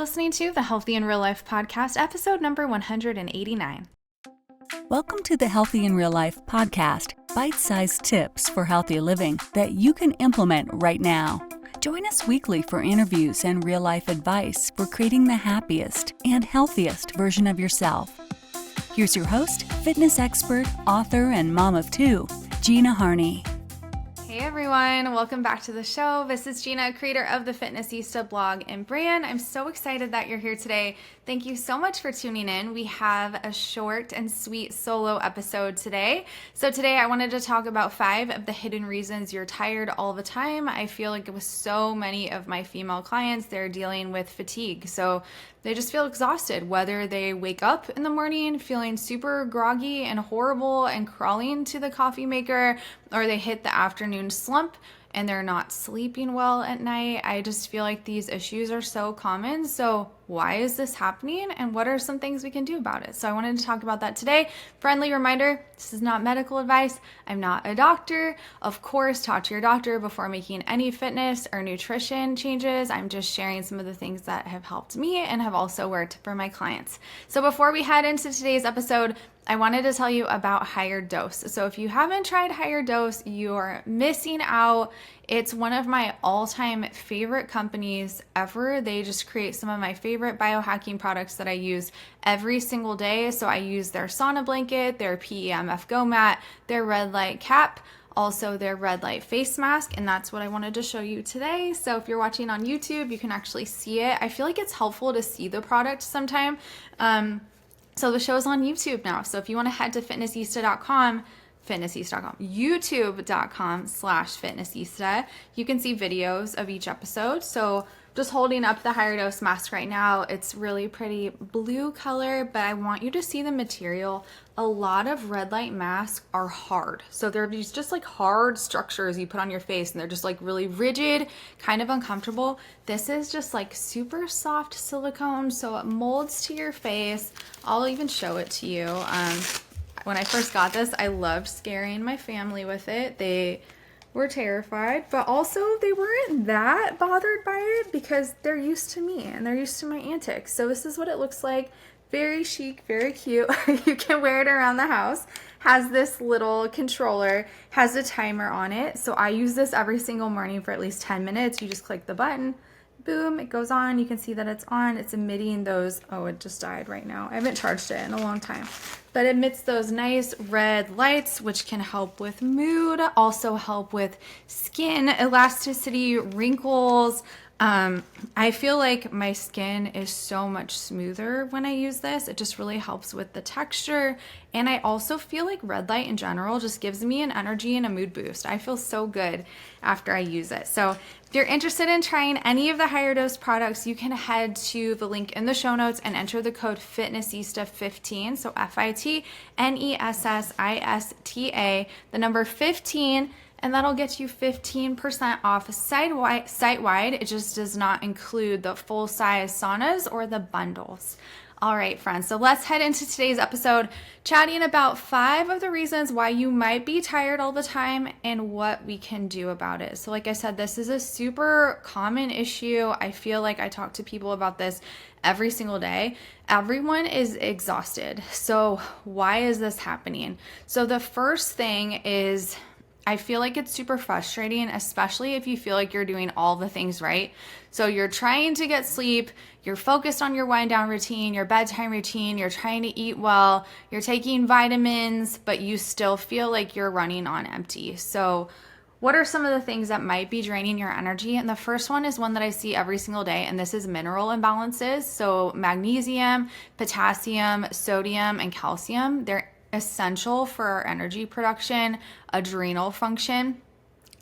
listening to the Healthy in Real Life podcast, episode number 189. Welcome to the Healthy in Real Life podcast, bite-sized tips for healthy living that you can implement right now. Join us weekly for interviews and real-life advice for creating the happiest and healthiest version of yourself. Here's your host, fitness expert, author, and mom of two, Gina Harney. Hey everyone, welcome back to the show. This is Gina, creator of the Fitnessista blog and brand. I'm so excited that you're here today. Thank you so much for tuning in. We have a short and sweet solo episode today. So today I wanted to talk about 5 of the hidden reasons you're tired all the time. I feel like with so many of my female clients, they're dealing with fatigue. So they just feel exhausted, whether they wake up in the morning feeling super groggy and horrible and crawling to the coffee maker, or they hit the afternoon slump and they're not sleeping well at night. I just feel like these issues are so common. So why is this happening and what are some things we can do about it? So I wanted to talk about that today. Friendly reminder, this is not medical advice. I'm not a doctor. Of course, talk to your doctor before making any fitness or nutrition changes. I'm just sharing some of the things that have helped me and have also worked for my clients. So before we head into today's episode, I wanted to tell you about Higher Dose. So if you haven't tried Higher Dose, you're missing out. It's one of my all-time favorite companies ever. They just create some of my favorite biohacking products that I use every single day. So I use their sauna blanket, their PEMF Go mat, their red light cap, also their red light face mask, and that's what I wanted to show you today. So if you're watching on YouTube, you can actually see it. I feel like it's helpful to see the product sometime. So the show's on YouTube now. So if you want to head to fitnessista.com, youtube.com/fitnessista, you can see videos of each episode. So just holding up the Higher Dose mask right now, it's really pretty blue color, but I want you to see the material. A lot of red light masks are hard. So they're these just like hard structures you put on your face and they're just like really rigid, kind of uncomfortable. This is just like super soft silicone, so it molds to your face. I'll even show it to you. When I first got this, I loved scaring my family with it. They were terrified, but also they weren't that bothered by it because they're used to me and they're used to my antics. So this is what it looks like. Very chic, very cute. You can wear it around the house. Has this little controller, has a timer on it. So I use this every single morning for at least 10 minutes. You just click the button, boom, it goes on. You can see that it's on. It's emitting those, oh, it just died right now. I haven't charged it in a long time. But it emits those nice red lights, which can help with mood, also help with skin elasticity, wrinkles. I feel like my skin is so much smoother when I use this. It just really helps with the texture. And I also feel like red light in general just gives me an energy and a mood boost. I feel so good after I use it. So if you're interested in trying any of the Higher Dose products, you can head to the link in the show notes and enter the code FITNESSISTA15. So FITNESSISTA, the number 15. And that'll get you 15% off site-wide. It just does not include the full-size saunas or the bundles. All right, friends, so let's head into today's episode, chatting about 5 of the reasons why you might be tired all the time and what we can do about it. So like I said, this is a super common issue. I feel like I talk to people about this every single day. Everyone is exhausted. So why is this happening? So the first thing is, I feel like it's super frustrating, especially if you feel like you're doing all the things right. So you're trying to get sleep, you're focused on your wind down routine, your bedtime routine, you're trying to eat well, you're taking vitamins, but you still feel like you're running on empty. So what are some of the things that might be draining your energy? And the first one is one that I see every single day, and this is mineral imbalances. So magnesium, potassium, sodium, and calcium, they're essential for our energy production, adrenal function,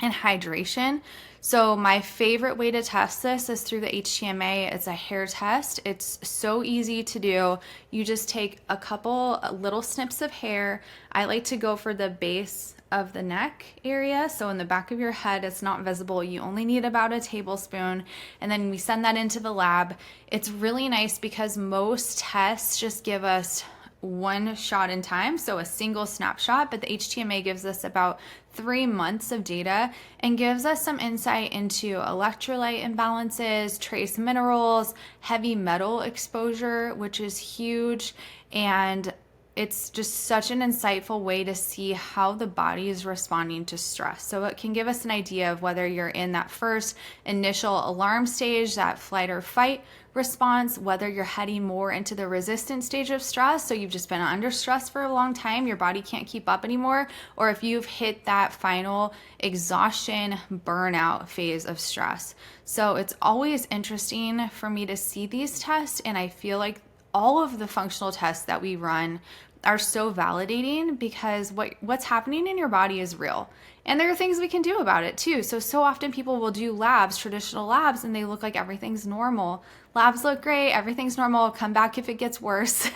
and hydration. So my favorite way to test this is through the HTMA. It's a hair test. It's so easy to do. You just take a couple little snips of hair. I like to go for the base of the neck area. So in the back of your head, it's not visible. You only need about a tablespoon. And then we send that into the lab. It's really nice because most tests just give us one shot in time, so a single snapshot, but the HTMA gives us about 3 months of data and gives us some insight into electrolyte imbalances, trace minerals, heavy metal exposure, which is huge. And it's just such an insightful way to see how the body is responding to stress. So it can give us an idea of whether you're in that first initial alarm stage, that flight or fight response, whether you're heading more into the resistant stage of stress, so you've just been under stress for a long time, your body can't keep up anymore, or if you've hit that final exhaustion, burnout phase of stress. So it's always interesting for me to see these tests, and I feel like all of the functional tests that we run are so validating because what's happening in your body is real. And there are things we can do about it too. So often people will do labs, traditional labs, and they look like everything's normal. Labs look great, everything's normal, come back if it gets worse.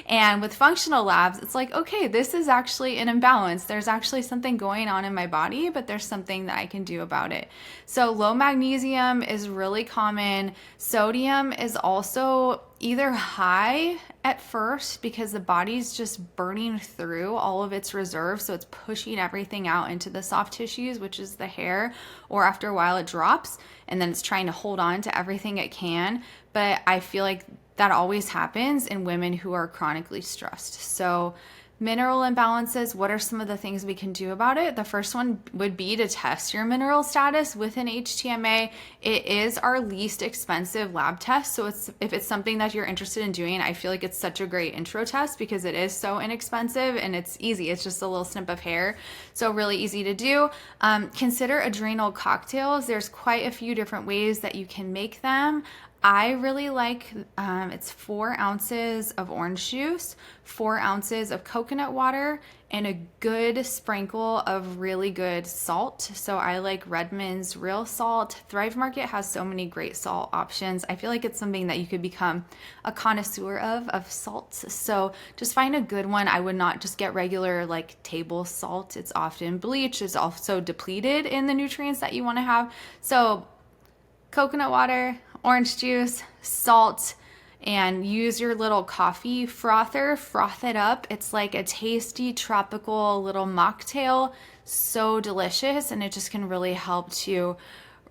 And with functional labs, it's like, okay, this is actually an imbalance. There's actually something going on in my body, but there's something that I can do about it. So low magnesium is really common. Sodium is also either high at first because the body's just burning through all of its reserves, so it's pushing everything out into the soft tissues, which is the hair, or after a while it drops and then it's trying to hold on to everything it can. But I feel like that always happens in women who are chronically stressed. So mineral imbalances, what are some of the things we can do about it? The first one would be to test your mineral status with an HTMA. It is our least expensive lab test. So if it's something that you're interested in doing, I feel like it's such a great intro test because it is so inexpensive and it's easy. It's just a little snip of hair. So really easy to do. Consider adrenal cocktails. There's quite a few different ways that you can make them. I really like, it's 4 ounces of orange juice, 4 ounces of coconut water, and a good sprinkle of really good salt. So I like Redmond's real salt. Thrive Market has so many great salt options. I feel like it's something that you could become a connoisseur of salts. So just find a good one. I would not just get regular like table salt. It's often bleach. It's also depleted in the nutrients that you want to have. So coconut water, orange juice, salt, and use your little coffee frother, froth it up. It's like a tasty tropical little mocktail, so delicious, and it just can really help to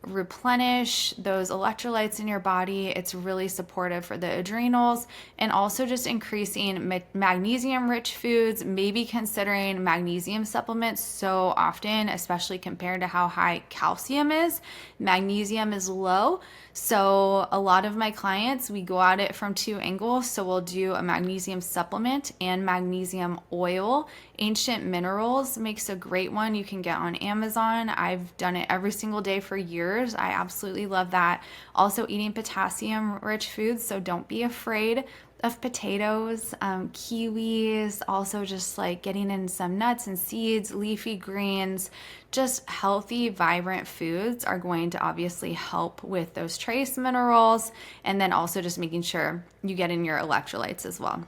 replenish those electrolytes in your body. It's really supportive for the adrenals, and also just increasing magnesium rich foods, maybe considering magnesium supplements. So often, especially compared to how high calcium is, magnesium is low. So a lot of my clients, we go at it from 2 angles. So we'll do a magnesium supplement and magnesium oil. Ancient Minerals makes a great one you can get on Amazon. I've done it every single day for years. I absolutely love that. Also eating potassium rich foods, so don't be afraid of potatoes, kiwis, also just like getting in some nuts and seeds, leafy greens. Just healthy, vibrant foods are going to obviously help with those trace minerals, and then also just making sure you get in your electrolytes as well.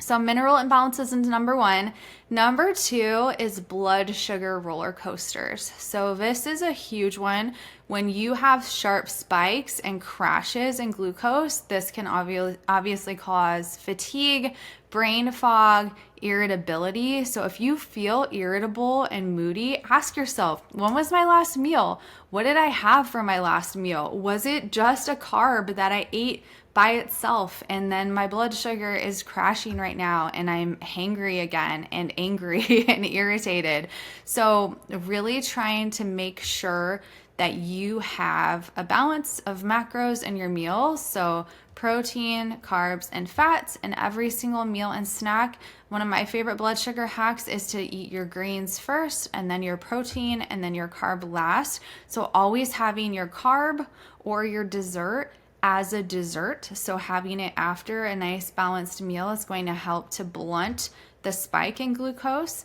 So mineral imbalances is number 1. Number 2 is blood sugar roller coasters. So this is a huge one. When you have sharp spikes and crashes in glucose, this can obviously cause fatigue, brain fog, irritability. So if you feel irritable and moody, ask yourself, when was my last meal? What did I have for my last meal? Was it just a carb that I ate by itself, and then my blood sugar is crashing right now and I'm hangry again and angry and irritated? So really trying to make sure that you have a balance of macros in your meals. So protein, carbs, and fats in every single meal and snack. One of my favorite blood sugar hacks is to eat your greens first, and then your protein, and then your carb last. So always having your carb or your dessert as a dessert. So having it after a nice balanced meal is going to help to blunt the spike in glucose.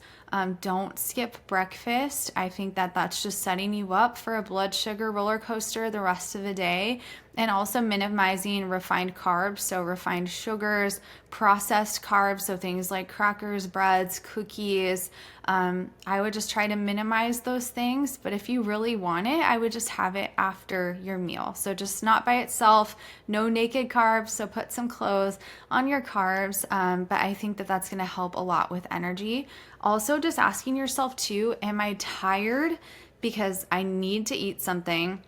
Don't skip breakfast. I think that that's just setting you up for a blood sugar roller coaster the rest of the day. And also minimizing refined carbs, so refined sugars, processed carbs, so things like crackers, breads, cookies. I would just try to minimize those things. But if you really want it, I would just have it after your meal. So just not by itself, no naked carbs. So put some clothes on your carbs. But I think that that's going to help a lot with energy. Also, just asking yourself too, am I tired because I need to eat something,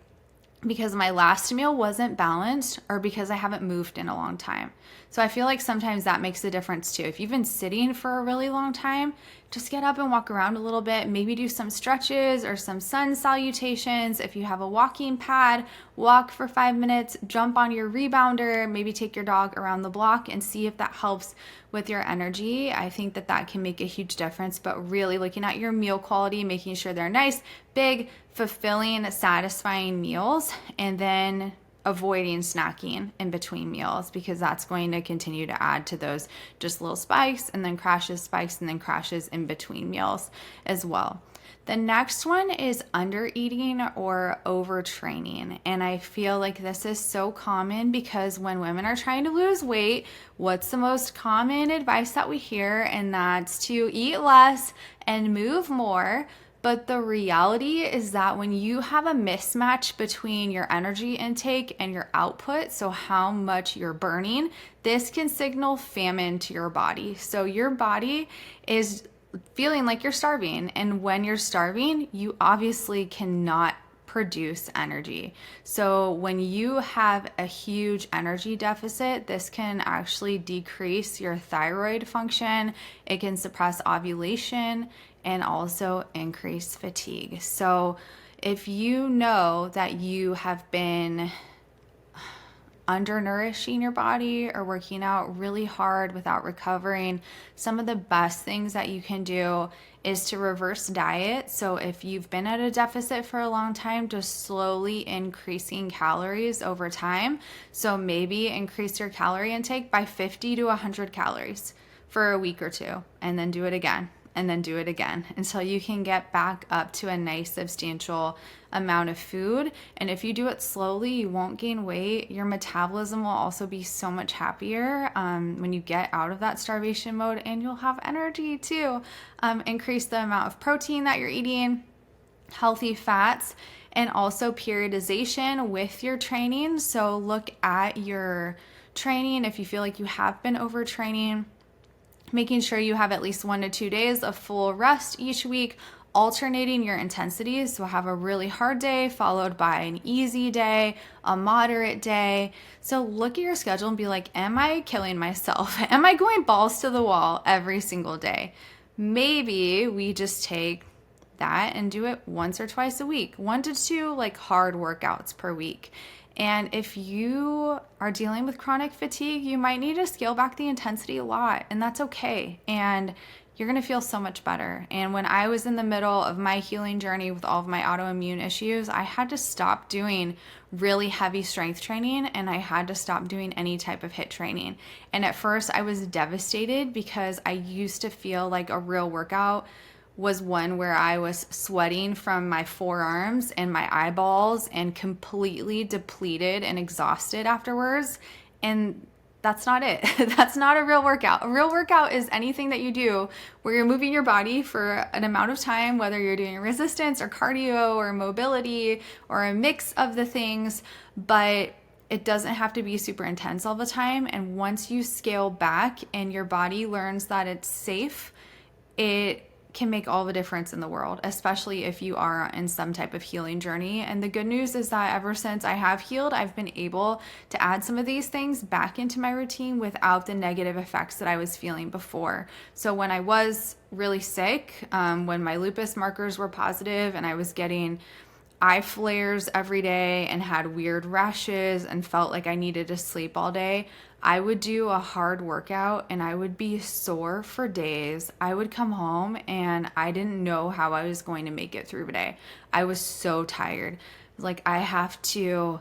because my last meal wasn't balanced, or because I haven't moved in a long time? So I feel like sometimes that makes a difference too. If you've been sitting for a really long time, just get up and walk around a little bit, maybe do some stretches or some sun salutations. If you have a walking pad, walk for 5 minutes, jump on your rebounder, maybe take your dog around the block and see if that helps with your energy. I think that that can make a huge difference, but really looking at your meal quality, making sure they're nice, big, fulfilling, satisfying meals, and then avoiding snacking in between meals, because that's going to continue to add to those just little spikes and then crashes, spikes and then crashes in between meals as well. The next one is under eating or overtraining. And I feel like this is so common because when women are trying to lose weight, what's the most common advice that we hear? And that's to eat less and move more. But the reality is that when you have a mismatch between your energy intake and your output, so how much you're burning, this can signal famine to your body. So your body is feeling like you're starving. And when you're starving, you obviously cannot produce energy. So when you have a huge energy deficit, this can actually decrease your thyroid function. It can suppress ovulation and also increase fatigue. So if you know that you have been undernourishing your body or working out really hard without recovering, some of the best things that you can do is to reverse diet. So if you've been at a deficit for a long time, just slowly increasing calories over time. So maybe increase your calorie intake by 50 to 100 calories for a week or two, and then do it again. And then do it again until you can get back up to a nice substantial amount of food. And if you do it slowly, you won't gain weight. Your metabolism will also be so much happier when you get out of that starvation mode, and you'll have energy too. Increase the amount of protein that you're eating, healthy fats, and also periodization with your training. So look at your training if you feel like you have been overtraining, making sure you have at least 1 to 2 days of full rest each week, alternating your intensities. So have a really hard day followed by an easy day, a moderate day. So look at your schedule and be like, am I killing myself? Am I going balls to the wall every single day? Maybe we just take that and do it once or twice a week, 1 to 2 like hard workouts per week. And if you are dealing with chronic fatigue, you might need to scale back the intensity a lot, and that's okay. And you're going to feel so much better. And when I was in the middle of my healing journey with all of my autoimmune issues, I had to stop doing really heavy strength training, and I had to stop doing any type of HIIT training. And at first I was devastated because I used to feel like a real workout was one where I was sweating from my forearms and my eyeballs and completely depleted and exhausted afterwards. And that's not it. That's not a real workout. A real workout is anything that you do where you're moving your body for an amount of time, whether you're doing resistance or cardio or mobility or a mix of the things, but it doesn't have to be super intense all the time. And once you scale back and your body learns that it's safe, it can make all the difference in the world, especially if you are in some type of healing journey. And the good news is that ever since I have healed, I've been able to add some of these things back into my routine without the negative effects that I was feeling before. So when I was really sick, when my lupus markers were positive and I was getting eye flares every day and had weird rashes and felt like I needed to sleep all day, I would do a hard workout and I would be sore for days. I would come home and I didn't know how I was going to make it through the day. I was so tired. Like, I have to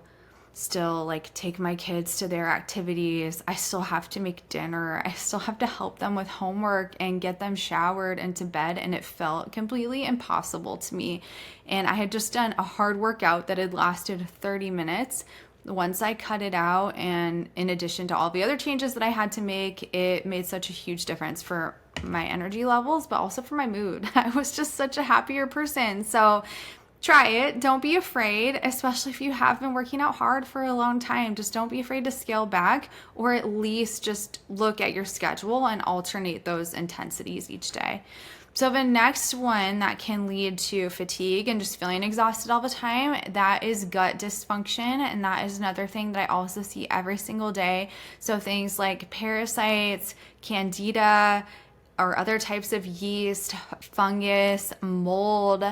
still like take my kids to their activities. I still have to make dinner. I still have to help them with homework and get them showered and to bed. And it felt completely impossible to me. And I had just done a hard workout that had lasted 30 minutes. Once I cut it out, and in addition to all the other changes that I had to make, it made such a huge difference for my energy levels, but also for my mood. I was just such a happier person. So try it. Don't be afraid, especially if you have been working out hard for a long time. Just don't be afraid to scale back, or at least just look at your schedule and alternate those intensities each day. So the next one that can lead to fatigue and just feeling exhausted all the time, that is gut dysfunction. And that is another thing that I also see every single day. So things like parasites, candida, or other types of yeast, fungus, mold,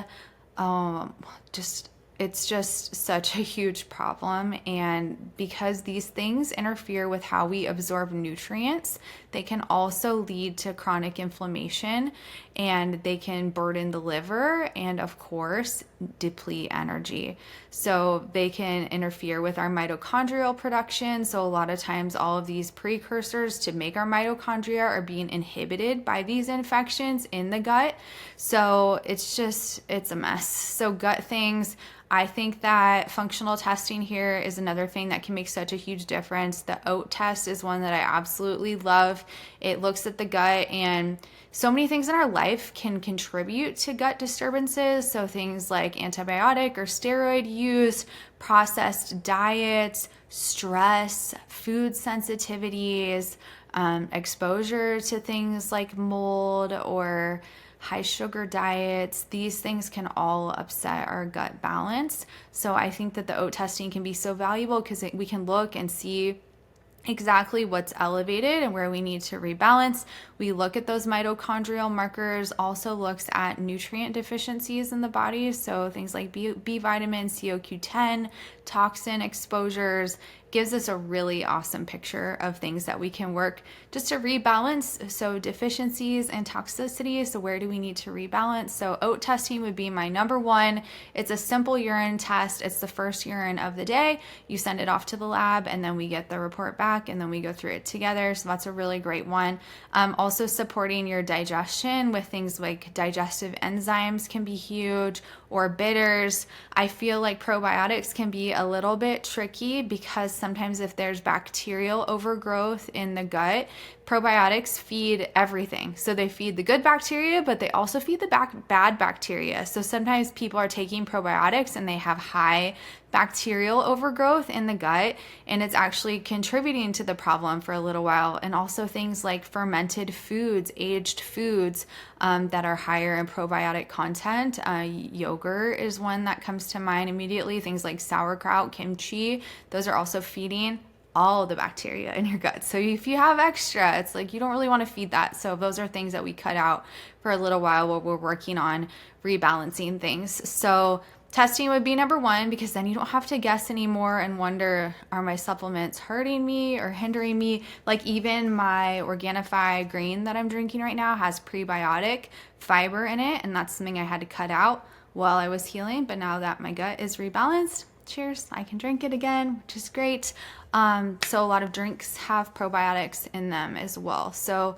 it's just such a huge problem. And because these things interfere with how we absorb nutrients, they can also lead to chronic inflammation, and they can burden the liver and, of course, deplete energy. So they can interfere with our mitochondrial production. So a lot of times all of these precursors to make our mitochondria are being inhibited by these infections in the gut. So it's a mess. So gut things, I think that functional testing here is another thing that can make such a huge difference. The oat test is one that I absolutely love. It looks at the gut, and so many things in our life can contribute to gut disturbances. So things like antibiotic or steroid use, processed diets, stress, food sensitivities, exposure to things like mold or high sugar diets. These things can all upset our gut balance. So I think that the oat testing can be so valuable because we can look and see exactly what's elevated and where we need to rebalance. We look at those mitochondrial markers, also looks at nutrient deficiencies in the body. So things like B vitamin, CoQ10, toxin exposures, gives us a really awesome picture of things that we can work just to rebalance. So deficiencies and toxicity. So where do we need to rebalance? So oat testing would be my number one. It's a simple urine test. It's the first urine of the day. You send it off to the lab, and then we get the report back, and then we go through it together. So that's a really great one. Also supporting your digestion with things like digestive enzymes can be huge, or bitters. I feel like probiotics can be a little bit tricky because sometimes if there's bacterial overgrowth in the gut, probiotics feed everything. So they feed the good bacteria, but they also feed the bad bacteria. So sometimes people are taking probiotics and they have high bacterial overgrowth in the gut, and it's actually contributing to the problem for a little while. And also things like fermented foods, aged foods that are higher in probiotic content. Yogurt is one that comes to mind immediately. Things like sauerkraut, kimchi, those are also feeding all of the bacteria in your gut. So if you have extra, it's like you don't really want to feed that. So those are things that we cut out for a little while while we're working on rebalancing things. So testing would be number one, because then you don't have to guess anymore and wonder, are my supplements hurting me or hindering me? Like even my Organifi green that I'm drinking right now has prebiotic fiber in it, and that's something I had to cut out while I was healing. But now that my gut is rebalanced, cheers, I can drink it again, which is great. So a lot of drinks have probiotics in them as well. So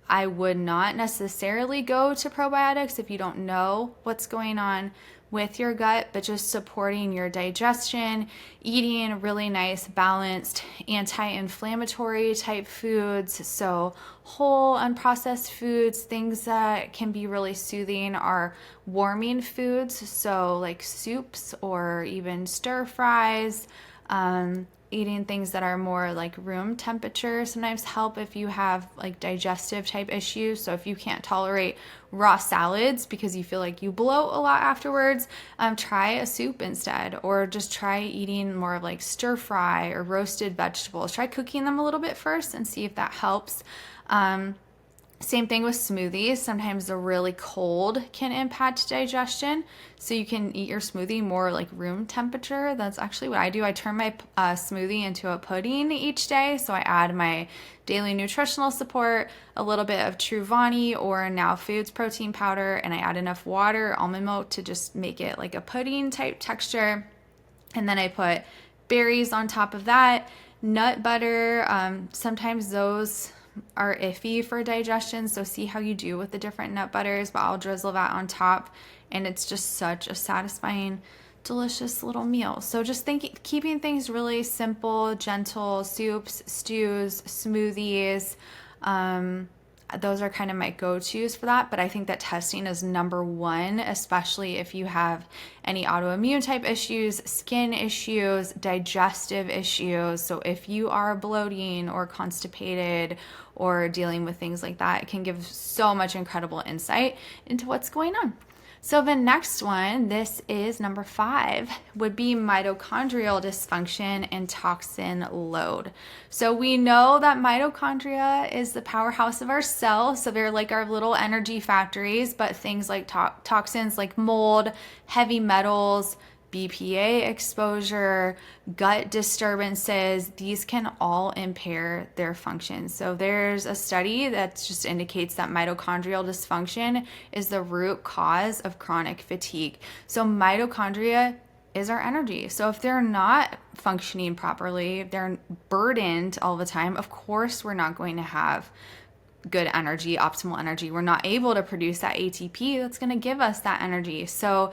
I would not necessarily go to probiotics if you don't know what's going on with your gut, but just supporting your digestion, eating really nice, balanced, anti-inflammatory type foods. So whole, unprocessed foods, things that can be really soothing are warming foods. So like soups or even stir fries, eating things that are more like room temperature sometimes help if you have like digestive type issues. So if you can't tolerate raw salads because you feel like you bloat a lot afterwards, try a soup instead, or just try eating more of like stir fry or roasted vegetables. Try cooking them a little bit first and see if that helps. Same thing with smoothies. Sometimes the really cold can impact digestion. So you can eat your smoothie more like room temperature. That's actually what I do. I turn my smoothie into a pudding each day. So I add my daily nutritional support, a little bit of Truvani or Now Foods protein powder, and I add enough water, almond milk to just make it like a pudding type texture. And then I put berries on top of that. Nut butter, sometimes those are iffy for digestion, so see how you do with the different nut butters, but I'll drizzle that on top, and it's just such a satisfying, delicious little meal. So just keeping things really simple, gentle, soups, stews, smoothies, those are kind of my go-tos for that, but I think that testing is number one, especially if you have any autoimmune type issues, skin issues, digestive issues. So if you are bloating or constipated or dealing with things like that, it can give so much incredible insight into what's going on. So the next one, this is number 5, would be mitochondrial dysfunction and toxin load. So we know that mitochondria is the powerhouse of our cells. So they're like our little energy factories, but things like toxins like mold, heavy metals, BPA exposure, gut disturbances, these can all impair their function. So there's a study that just indicates that mitochondrial dysfunction is the root cause of chronic fatigue. So mitochondria is our energy. So if they're not functioning properly, they're burdened all the time, of course we're not going to have good energy, optimal energy. We're not able to produce that ATP that's going to give us that energy. So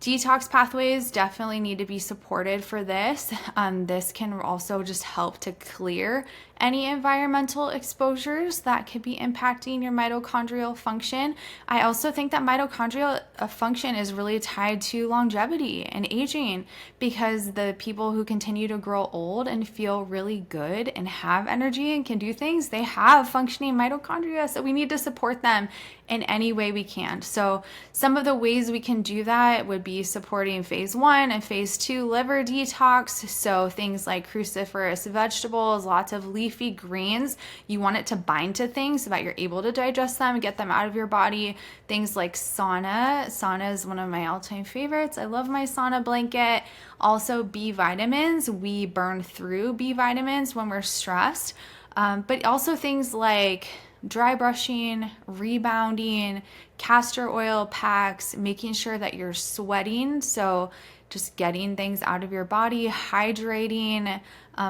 detox pathways definitely need to be supported for this. This can also just help to clear any environmental exposures that could be impacting your mitochondrial function. I also think that mitochondrial function is really tied to longevity and aging, because the people who continue to grow old and feel really good and have energy and can do things, they have functioning mitochondria. So we need to support them in any way we can. So some of the ways we can do that would be supporting phase 1 and phase 2 liver detox. So things like cruciferous vegetables, lots of leafy greens. You want it to bind to things so that you're able to digest them, get them out of your body. Things like sauna. Sauna is one of my all-time favorites. I love my sauna blanket. Also B vitamins. We burn through B vitamins when we're stressed. But also things like dry brushing, rebounding, castor oil packs, making sure that you're sweating. So just getting things out of your body, hydrating,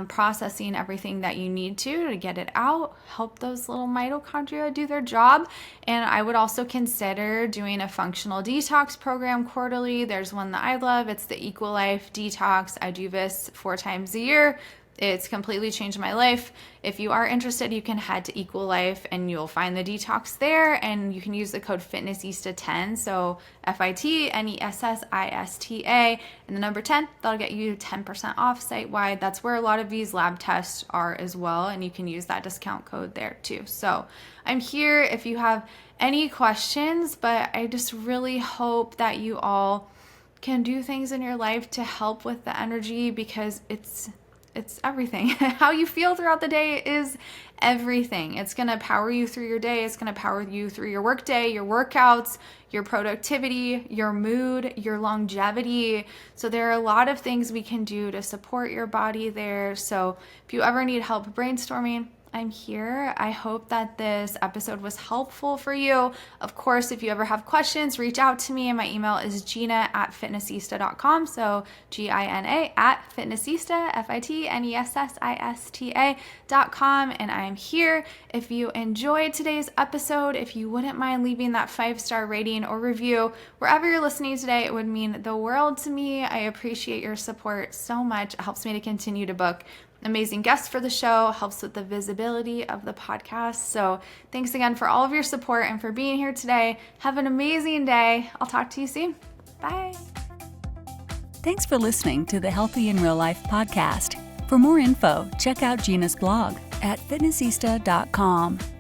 processing everything that you need to get it out, help those little mitochondria do their job. And I would also consider doing a functional detox program quarterly. There's one that I love. It's the EquaLife Detox. I do this 4 times a year. It's completely changed my life. If you are interested, you can head to EquaLife and you'll find the detox there, and you can use the code FitnessIsta10. So FITNESSISTA and the number 10, that'll get you 10% off site-wide. That's where a lot of these lab tests are as well, and you can use that discount code there too. So I'm here if you have any questions, but I just really hope that you all can do things in your life to help with the energy, because it's everything. How you feel throughout the day is everything. It's going to power you through your day. It's going to power you through your work day, your workouts, your productivity, your mood, your longevity. So there are a lot of things we can do to support your body there. So if you ever need help brainstorming, I'm here. I hope that this episode was helpful for you. Of course, if you ever have questions, reach out to me. My email is gina@fitnessista.com. So GINA@fitnessista, FITNESSISTA.com. And I am here. If you enjoyed today's episode, if you wouldn't mind leaving that 5-star rating or review wherever you're listening today, it would mean the world to me. I appreciate your support so much. It helps me to continue to book amazing guests for the show, helps with the visibility of the podcast. So thanks again for all of your support and for being here today. Have an amazing day. I'll talk to you soon. Bye. Thanks for listening to the Healthy in Real Life podcast. For more info, check out Gina's blog at fitnessista.com.